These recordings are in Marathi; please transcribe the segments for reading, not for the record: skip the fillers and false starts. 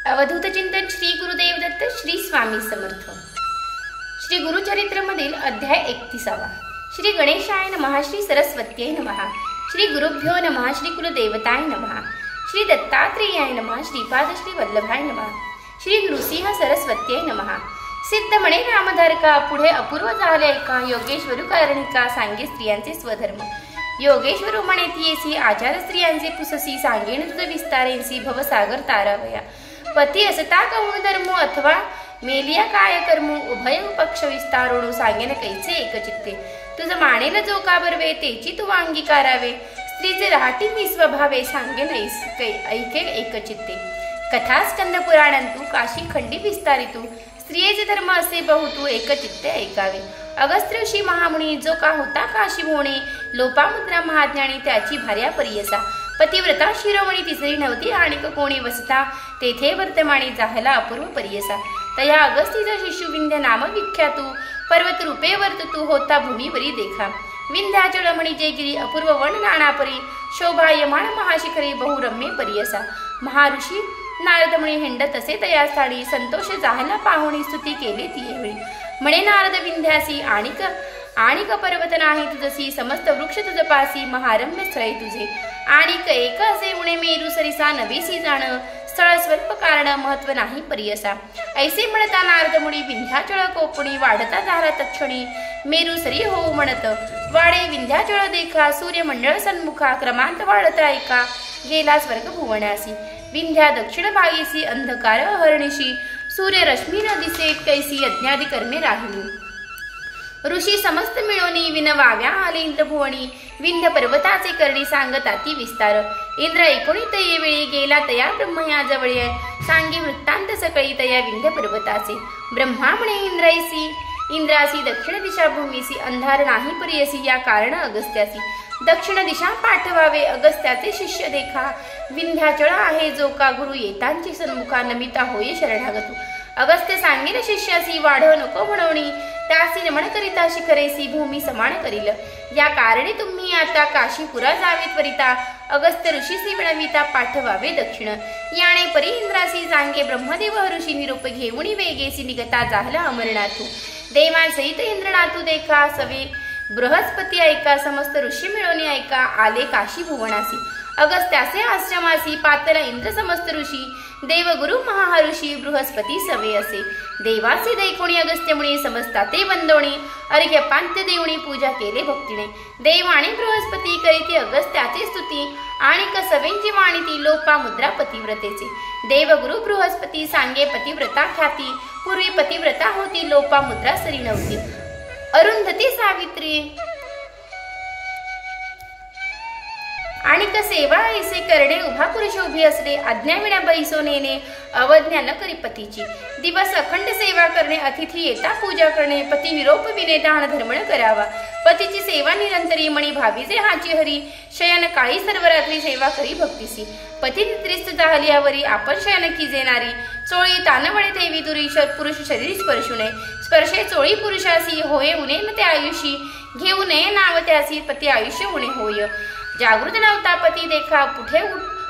अवधूत चिंतन श्री गुरुदेव दत्त श्री स्वामी समर्थ। श्री गुरुचरित्र मधील अध्याय 31। श्री गणेशाय नमः, श्री सरस्वत्यै नमः, श्री गुरुभ्यो नमः, श्री कुलदेवताय नमः, श्री दत्तात्रेयाय नमः, श्रीपाद श्री वल्लभाय नमः, श्री गुरुसिंह सरस्वत्यै नमः। सिद्ध म्हणे नामधारका, पुढे अपूर्व झाले का योगेश्वरू कारणिका, सांगे स्त्रियांचे स्वधर्म। योगेश्वरू म्हणे तियेसी, आचार स्त्रियांचे पुससी, सांगेन तुझ विस्तारेसी, भवसागर तारावया। पती असता कहून धर्म, अथवा मेलिया काय कर्म, उभय पक्ष विस्तारोणू, सांगेन कैचे एकचित्ते। तुझ मानेल जो का बरवे, तेची तू अंगीकारावे। स्त्रीचे राहटी मी स्वभावे, सांगेन ऐके एकचित्ते। कथा स्कंद पुराणांतू, काशी खंडी विस्तारितू, स्त्रियेचे धर्म असे बहुतू, एकचित्ते ऐकावे। अगस्त्य ऋषी महामुनी, जो का होता काशी भोणे, लोपामुद्रा महाज्ञानी, त्याची भार्या परियसा। पतिव्रता शिरोमणी तिसरी नव्हती, आणिक कोणी वसता, तेथे वर्तमानी जाहला अपूर्व परियसा। तया अगस्तीचा शिशु विंध्य नाम विख्यातू, पर्वत रूपे वर्ततू, होता भूमीवरी देखा। विंध्याचळ म्हणी जे गिरी, अपूर्व वन नानापरी, शोभायमान महाशिखरी, बहुरम्य परियसा। महाऋषी नारद म्हणे हिंडत असे तया स्थानी, संतोष जाहला पाहुणी, स्तुती केली तियेवेळी। म्हणे नारद विंध्यासी, आणिक पर्वत नाही तुझसी, समस्त वृक्ष तुझ पासी, महारम्य स्थळे तुझे। आणिक एक असे उणे मेरू सरिसा, नवेसी जाण, स्थळ स्वल्प कारण, महत्व नाही परियसा। ऐसे म्हणता नारद मुनी, विंध्याचळ कोपणी, वाढता झाला तक्षणी, मेरू सरी होऊ म्हणत, वाडे विंध्याचळ देखा, सूर्यमंडळ सन्मुखा, क्रमांत वाढता ऐका, गेला स्वर्ग भुवनासी। विंध्या दक्षिण भागीसी, अंधकार हरणीशी, सूर्य रश्मी न दिसे, कैसी यज्ञादी कर्मे राहिली। ऋषी समस्त मिळोनी, विनवाव्या आले इंद्रभुवनी, विंध्य पर्वताचे करणी, सांगता ती विस्तार। इंद्र ऐकुणी तये वेळी, गेला तया ब्रह्म या जवळी, सांगे वृत्तांत सकळी, तया विंध्य पर्वताचे। ब्रह्मा म्हणे इंद्रासी, दक्षिण दिशा भूमीसी, अंधार नाही परियसी, या कारण अगस्त्यासी। दक्षिण दिशा पाठवावे, अगस्त्याचे शिष्य देखा, विंध्याचळ आहे जो का, गुरु येतांची सन्मुखा, नमिता होय शरणागतू। अगस्त्य सांगेन शिष्यासी, वाढव नको म्हणवणी, त्यासी नमन करिता शिखरेसी, भूमी समान करील। या कारणे तुम्ही आता काशीपुरा जावे त्वरिता, अगस्त्य ऋषीसी विणविता, पाठवावे दक्षिण। याने परी इंद्रासी, सांगे ब्रह्मदेव ऋषी, निरोप घेऊनी वेगेसी, निगता जाहला अमरनाथू। देवांसहित इंद्रनाथू देखा, सवे बृहस्पती ऐका, समस्त ऋषी मिळवणी ऐका, आले काशी भुवनासी। अगस्त्याचे आश्रमासी, पातला इंद्र समस्त ऋषी, देवगुरु महाऋषी, बृहस्पती सवे असे। देवाचे दैकोणी अगस्त्य मुनी, समजता ते वंदोणी, अर्घ्य पांत्य देवणी, पूजा केले भक्तीने। देव आणि बृहस्पती करीती अगस्त्याचे स्तुती, आणिक सवेंची वाणीती, लोपा मुद्रा पतिव्रतेचे। देवगुरु बृहस्पती, सांगे पतिव्रता ख्याती, पूर्वी पतिव्रता होती, लोपा मुद्रा सरी नव्हती। अरुंधती सावित्री, आणिक सेवा ऐसे करणे, उभा पुरुष उभी असणे, आज्ञाविना बैसो नेणे, अवज्ञा न करी पतीची। दिवस अखंड सेवा करणे, अतिथी येता पूजा करणे, पती विरोप विने दान धर्म न करावा। पतीची सेवा निरंतरी, मणी भावीजे हाची हरी, शयन काळी सर्व रात्री, सेवा करी भक्तीसी। पती त्रिस्त जाहलियावरी, आपण शयन कीजे नारी, चोळी तानवळे देवी दुरी, पुरुष शरीर स्पर्शू नये, स्पर्शे चोळी पुरुषासी, होय उणे न ते आयुषी, घेऊ नये नाव त्यासी, पती आयुष्य उणे होय। जागृत नव्हता पती देखा,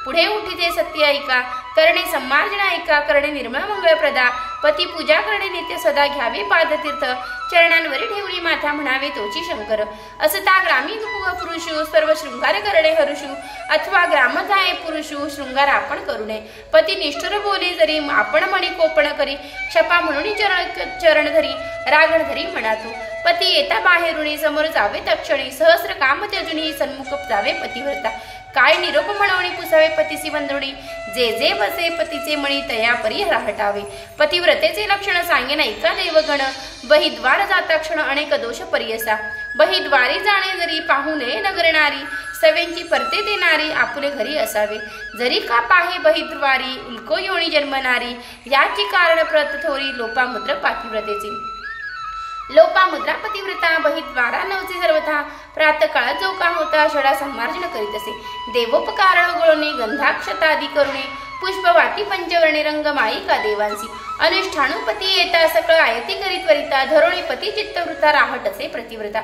पुढे उठीते सत्य ऐका, करणे सम्मार्जन ऐका, करणे निर्मळ मंगळ प्रदा, पती पूजा करणे नित्य सदा, घ्यावे पादतीर्थ, चरणांवरी ठेवली माथा, म्हणावे तोची शंकर। असता ग्रामी पुरुषू, सर्व शृंगार करणे हरुषू, अथवा ग्राम जाये पुरुषू, शृंगार आपण करू नये। पती निष्ठुर बोले जरी, आपण म्हणे कोपण करी, क्षपा म्हणून चरण धरी, रागण धरी म्हणातू। पती येता बाहेरुणी, समोर जावे तक्षणी, सहस्र काम त्यजुनी, सन्मुख जावे पतिव्रता। काय निरोप म्हणवणी, पुसावे पतीसी वंदोणी, जे जे बसे पतीचे मणी, तया परी राहटावे। पतिव्रतेचे लक्षण सांगेन ऐका देवगण, बहिद्वार जाता क्षण, अनेक दोष परियसा। बहिद्वारी जाणे जरी, पाहू नये नगर नारी, सवेंची परते देणारी, आपुले घरी असावे। जरी का पाहे बहिद्वारी, उल्को योनी जन्मनारी, याची कारण प्रत थोरी, लोपामुद्र पातिव्रतेची। लोपामुद्रा पतिव्रता, बहिद्वारा नवचे सर्वथा, प्रातकाळ जो का होता, षडा सम्मार्जन करीत असे। देवोपकार वगळणे, गंधाक्षतादी करुणे, पुष्पवाटी पंचवर्णे, रंग माईका देवांसी। अनुष्ठानुपती येता, सकळ आयती करीत वरिता, धरोणी पती चित्तवृता, राहट असे प्रतिव्रता।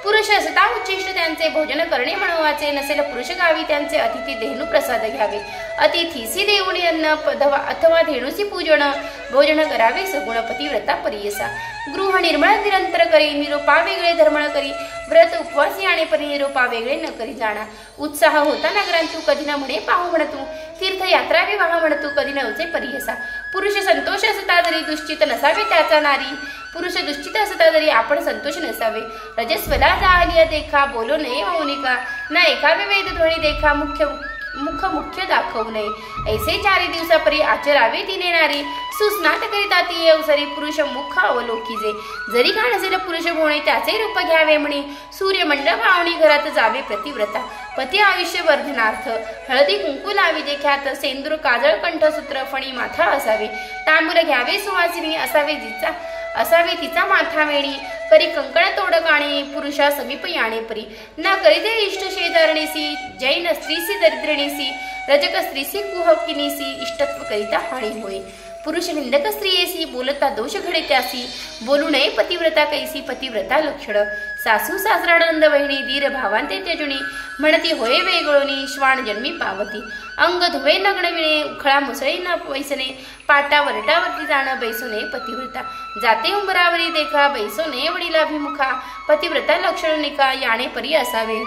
पुरुष असता उच्चिष्ट त्यांचे भोजन करणे म्हणवाचे नसेल पुरुष गावी त्यांचे अतिथी देहनु प्रसाद घ्यावे अतिथीसी देऊणी अन्न अथवा धेनुसी पूजन भोजन करावे सगुण पतिव्रता परियसा गृह निर्मळ निरंतर करी निरोपा वेगळे धर्मळ करी व्रत उपवासी आणि परी निरोपा वेगळे न करी जाणा उत्साह होता नगरांतू कधी न म्हणे पाहू म्हणतू तीर्थयात्रा विवाह म्हणतू कधी नवचे परियसा पुरुष संतोष असता जरी दुश्चित नसावे त्याचा नारी पुरुष दुश्चित असता जरी आपण संतोष नसावे रजस्वला जालिया देखा बोलो नये मौनिका न एकावे वेद ध्वनी देखा मुख्य दाखवू नये ऐसे 4 दिवसापरी आचरावे तिने नारी सुस्नात करिता ती अवसरी पुरुष मुख अवलोकीजे जरी का नसेल पुरुष होणे त्याचे रूप घ्यावे म्हणे सूर्यमंडळ पावणी घरात जावे प्रतिव्रता पती आयुष्य वर्धनार्थ हळदी कुंकू लावी देख्यात सेंदूर काजळ कंठसूत्र फणी माथा असावे तांबूल घ्यावे सुवासिनी असावे तिचा माथा वेणी करी कंकण तोड काणे पुरुषा समीप याणे परी न करीते इष्ट शेजारणीसी जैन स्त्रीसी दरिद्रणीसी रजक स्त्रीसी कुहकिनीसी इष्टत्व करिता हाणी होय पुरुष निंदक स्त्रियेसी बोलता दोष घडे त्यासी बोलू नये पतिव्रता कैसी पतिव्रता लक्षण सासू सासरा नंद वहिणी दीर भावांते त्यजुनी म्हणती होय वेगळोनी श्वान जन्मी पावती अंग धुवे नग्न विणे उखळा मुसळे न बैसणे पाटा वरटावरती जाणं बैसोने पतिव्रता जाते उंबरावरी देखा बैसोने वडिलाभिमुखा पतिव्रता लक्षण निका याने परी असावे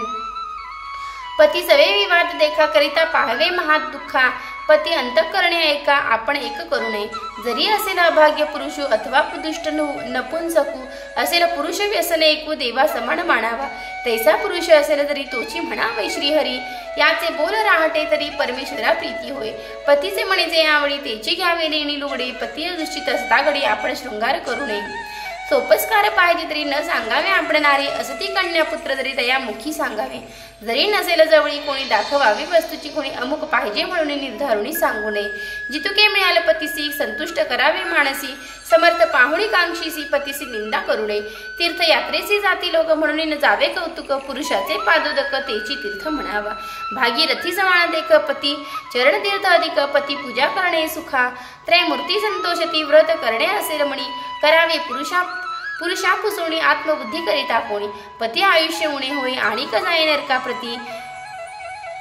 पती सवे विवाद देखा करिता पाहावे महात दुःखा पती अंतःकरणे ऐका आपण एक करू नये जरी असेल अभाग्य पुरुष अथवा दुष्ट नपुंसकू असेल पुरुष व्यसने ऐकू देवा समान मानावा तैसा पुरुष असेल तरी तोची म्हणावे श्रीहरी याचे बोल राहते तरी परमेश्वरा प्रीती होय पतीचे म्हणे जे आवडी तेची घ्यावे लेणी लुगडे पती दुश्चित असता घडी आपण शृंगार करू नये सोपस्कार पाहिजे तरी न सांगावे आपण नारी असती कन्या पुत्र जरी दयामुखी सांगावे जरी नसेल जवळी कोणी दाखवावी वस्तूची कोणी अमुक पाहिजे म्हणून निर्धारुणी सांगू नये जितुके मिळाल पतीसी संतुष्ट करावे मानसी समर्थ पाहुणी कांक्षीसी पतीसी निंदा करू नये तीर्थयात्रेसी जाती लोक म्हणून जावे कौतुक पुरुषाचे पादोदक तेची तीर्थ म्हणावा भागीरथी समान देख पती चरण तीर्थ अधिक पती पूजा करणे सुखा त्रयमूर्ती संतोषती व्रत करणे असेल म्हणी करावे पुरुषा पुसोणी आत्मबुद्धी करिता कोणी पती आयुष्य उणे होई आणि जाये नरका प्रती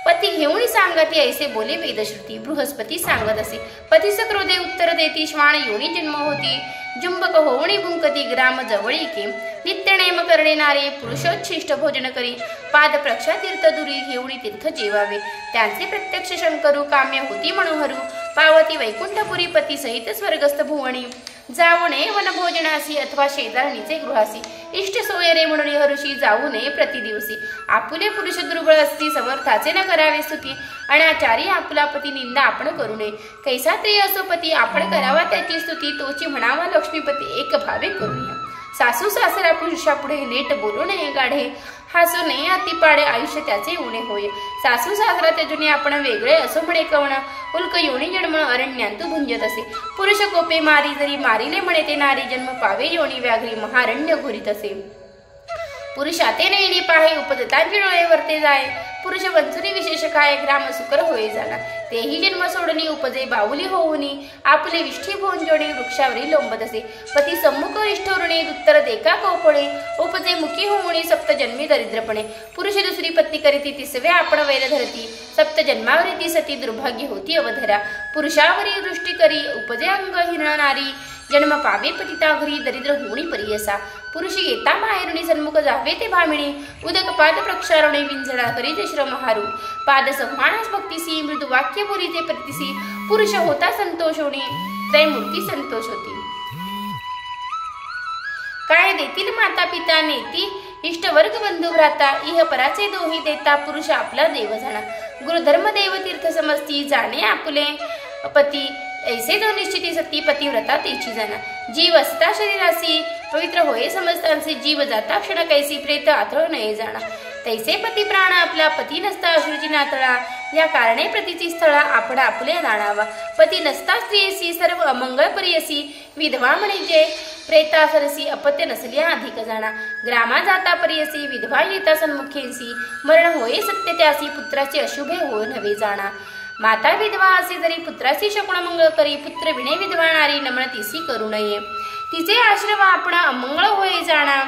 पती घेऊन सांगती ऐसे बोले वेदश्रुती बृहस्पती सांगत असे पतीस क्रोधे उत्तर देती श्वान योनी जन्म होती जुंबक होवणी भुंकती ग्राम जवळीके नित्य नेम करणे नारे पुरुषोच्छिष्ट भोजन करी पाद प्रक्षा तीर्थ दुरी घेऊन तीर्थ जेवावे त्यांचे प्रत्यक्ष शंकरू काम्य होती मनोहरू पावती वैकुंठपुरी पती सहित स्वर्गस्थ भुवणी जाऊ नये वनभोजनासी अथवा शेजारणीचे गृहासी इष्ट सोयरे म्हणून हरुषी जाऊ नये प्रतिदिवसी आपुले पुरुष दुर्बळ असती समर्थाचे न करावे स्तुती अनाचारी आपुला पती निंदा आपण करू नये कैसा त्रिय असो पती आपण करावा त्याची स्तुती तोची म्हणावा लक्ष्मीपती एक भावे करूया सासू सासरा पुरुषा पुढे नेट बोलू नये गाढे हसू नये अतिपाडे आयुष्य त्याचे उणे होय सासू सासरा त्याजुने आपण वेगळे असो म्हणे कवण उल्क योनी जन्म अरण्यातू भुंजत असे पुरुष कोपे मारी जरी मारिले म्हणे ते नारी जन्म पावे योनी व्याघ्री महारण्य घोरीत असे पुरुषाते नेणी पाहे उपदतांची डोळे वरते जाय पुरुष वंचुरी विशेष काय ग्राम सुकर होय झाला तेही जन्म सोडणी उपजे बाहुली होऊनी आपले विष्ठी भोंजोणे वृक्षावरी लोंबत असे पती सम्मुख इष्ठोरणे उत्तर देखा कोपळे उपजे मुखी होऊनी सप्त जन्मी दरिद्रपणे पुरुष दुसरी पत्नी करीती तिसवे आपण वैर धरती सप्त जन्मावरी ती सती दुर्भाग्य होती अवधरा पुरुषावरी दृष्टी करी उपजे अंग हिरण नारी जन्म पावे पतिता घरी दरिद्र होणी परियसा पुरुष येता माहेरुणी सन्मुख जावे ते भामिणी उदक पाद प्रक्षारणे विंजडा करीते श्रम हारू पाद संहानास भक्तीसी मृदु वाक्य बोलीते प्रतिसी पुरुष होता संतोष होणी त्रयमूर्ती संतोष होती काय देतील माता पिता नेती इष्ट वर्ग बंधू भ्राता इह पराचे दोही देता पुरुष आपला देव जाणा गुरुधर्म देव तीर्थ समजती जाणे आपुले पती ऐसे दो निश्चिती सती पतिव्रता तेची जाणा जीव असता शरीरासी पवित्र होय समजतांचे जीव जाता क्षण कैसी प्रेत आतळ नये जाणा तैसे पती प्राण आपला पती नसता अश्रुची नातळा या कारणे प्रतीची स्थळा आपण आपले जाणावा पती नसता स्त्रियसी सर्व अमंगळ परियसी विधवा म्हणजे प्रेता सरसी अपत्य नसल्या अधिक जाणा ग्रामा जाता परियसी विधवा येता सन्मुखेसी मरण होय सत्य त्यासी पुत्राचे अशुभे होय नव्हे जाणा माता विधवा असे जरी पुत्रासी शकुन मंगळ करी पुत्र विणे विधवा नारी नमनतीसी करू नये तिचे आश्रव आपण अमंगळ होय जाणा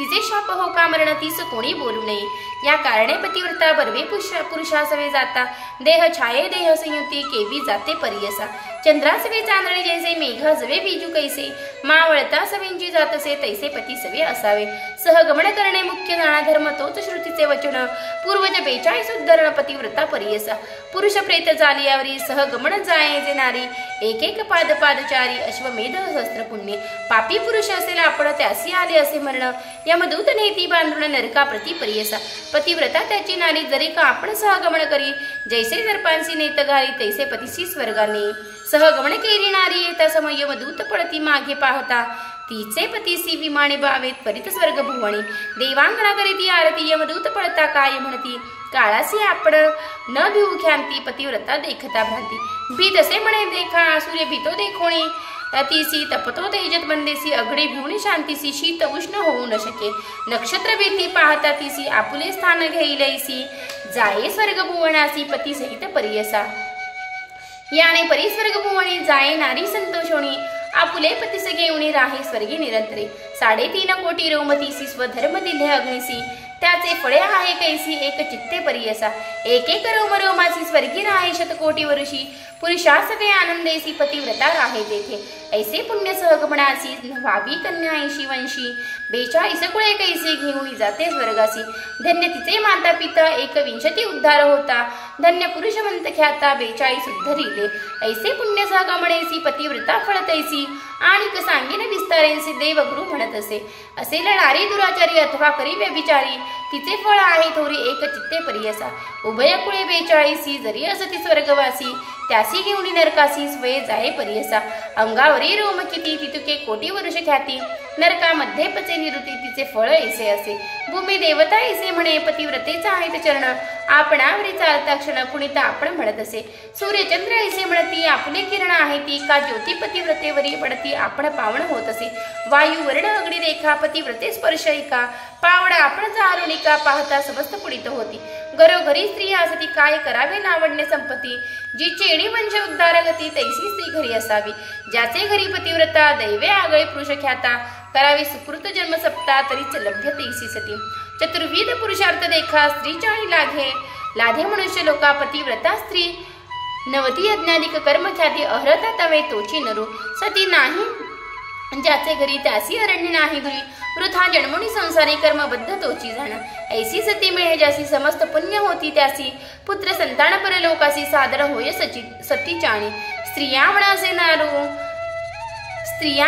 तिचे शाप हो का मरण तीस कोणी बोलू नये। या कारणे पतिव्रता बर्वे पुरुषासवे जाता देह छाये देह संयुती केवी जाते परियसा। चंद्रासवे चांदणे जैसे मेघ जवे बिजू कैसे मावळता सवेंची जात असे तैसे पती सवे असावे। सहगमन करणे मुख्य जाणा धर्म तोच श्रुतीचे वचन पूर्वज 42 उद्धरण पतिव्रता परियसा। पुरुष प्रेत जालियावरी सहगमन जाये जे नारी एक एक पादचारी अश्वमेध सहस्त्र पुण्य। पापी पुरुष असेल आपण त्यासी आले असे मरण यमदूत नेती बांधून नरका प्रति परियसा। पतिव्रता त्याची नारी जरी का आपण सहगमन करी जैसे दर्पांसी नेत घाली तैसे पतीसी स्वर्गाने। सहगमन केली नारी येता समय यमदूत पडती मागे पाहता तिचे पतीसी विमाने बावेत परित स्वर्ग भुवणी। देवांगणा करीती आरती यमदूत पडता काय म्हणती काळासी आपण न भिऊ ख्यांती पतिव्रता देखता भ्रांती। भीत असे म्हणे देखा सूर्य भीतो देखोणी तीसी तपतो तेजत बंदेसी अघडे भिवणी शांतीसी शीत उष्ण होऊ न शके। नक्षत्र भीती पाहता तीसी आपुले स्थान घेईलैसी जाये स्वर्ग भुवनासी पती सहित परियसा। याने परिस्वर्ग भुवनी जाये नारी संतोषोणी आपुले पतीस घेऊनी राही स्वर्गी निरंतरे। 3.5 कोटी रोमतीसी स्वधर्म दिले अग्निसी त्याचे फळे आहे कैसी एक चित्ते परियसा। एक एक रोम रोमासी स्वर्गी राहे शतकोटी वर्षी पुरुषासवे आनंदेसी पतिव्रता राहे तेथे। ऐसे पुण्य सहगमनासी व्हावी कन्या 80 वंशी 42 कुळे कैसे घेऊन जाते स्वर्गासी। धन्य तिचे माता पिता 21 उद्धार होता धन्य पुरुष मंत ख्याता 42 उद्धरिले। ऐसे पुण्य सहगमनेसी पतिव्रता फळतैसी आणि सांगेन विस्तारेसी देवगुरु म्हणत असे। असेल नारी दुराचारी अथवा करी व्यभिचारी तिचे फळ आहे थोरी एक चित्ते परियसा। उभय कुळे 42 जरी असती स्वर्गवासी त्यासी घेऊन नरकासी स्वये जाये परियसा। अंगावरी रोम किती तितुके कोटी वर्ष ख्याती नरकामध्ये पचे निरुती तिचे फळ ऐसे असे। भूमी देवता ऐसे म्हणे पतिव्रतेचा आहेत चरण आपणावरी चालता क्षण पुनिता आपण म्हणत असे। सूर्यचंद्र ऐसे म्हणती आपुले किरण आहे ती का ज्योती पतिव्रतेवरी पडती आपण पावन होत असे। वायू वर्ण अगडी रेखा पतिव्रते स्पर्श ऐका पावडा आपण चारुणिका पाहता समस्त पुढित होती। घरोघरी स्त्री असती काय करावे लावण्य संपत्ती जी चेणी वंश उद्धार गती तैसी स्त्री घरी असावी। ज्याचे घरी पतिव्रता दैवे आगळे पुरुष ख्याता करावी सुकृत जन्म सप्ता तरीच लभ्य तैसी सती। चतुर्विध पुरुषार्थ देखा स्त्रीच्या आणि लाधे मनुष्य लोका पतिव्रता स्त्री 90 अज्ञानिक कर्म ख्याती अहरता तवे तोची नरू सती नाही ज्याचे घरी त्यासी अरण्य नाही दुरी वृथा जन्मोनी संसारी कर्मबद्ध तोची जाण। ऐसी सती मिळे ज्यासी समस्त पुण्य होती त्यासी पुत्र संतान परलोकासी सादर होय सती चाणी। स्त्रिया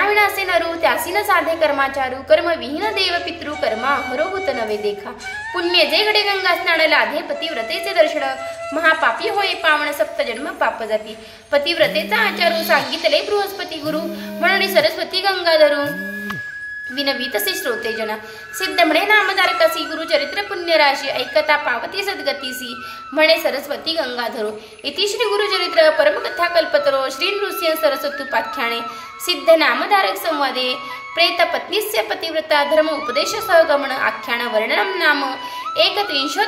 विनासे नरू त्यासी न साधे कर्माचारू कर्म विहीन देव पितृ कर्मा हरोभूत नवे देखा। पुण्य जे घडे गंगा स्नान लाधे पतिव्रतेचे दर्शन महापापी होय पावन सप्त जन्म पाप जाती। पतिव्रतेचा आचारू सांगितले बृहस्पती गुरु म्हणून सरस्वती गंगाधरू विनवीतसे श्रोते जन। सिद्ध म्हणे नामधारकासी गुरुचरित्र पुण्य राशी ऐकता पावती सद्गतीसी म्हणे सरस्वती गंगाधरो। इति श्री गुरुचरित्र परमकथा कल्पतरो श्री नृसिंह सरस्वत्युपाख्याने सिद्ध नामधारक संवादे प्रेत पत्नीस्य पतिव्रता धर्म उपदेश सहगमन आख्यान वर्णनम नाम 31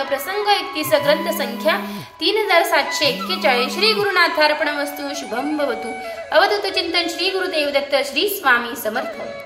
प्रसंग 31 ग्रंथ संख्या 3741। श्री गुरुनाथार्पणमस्तु शुभम भवतु। अवधूत चिंतन श्री गुरुदेव दत्त श्री स्वामी समर्थ।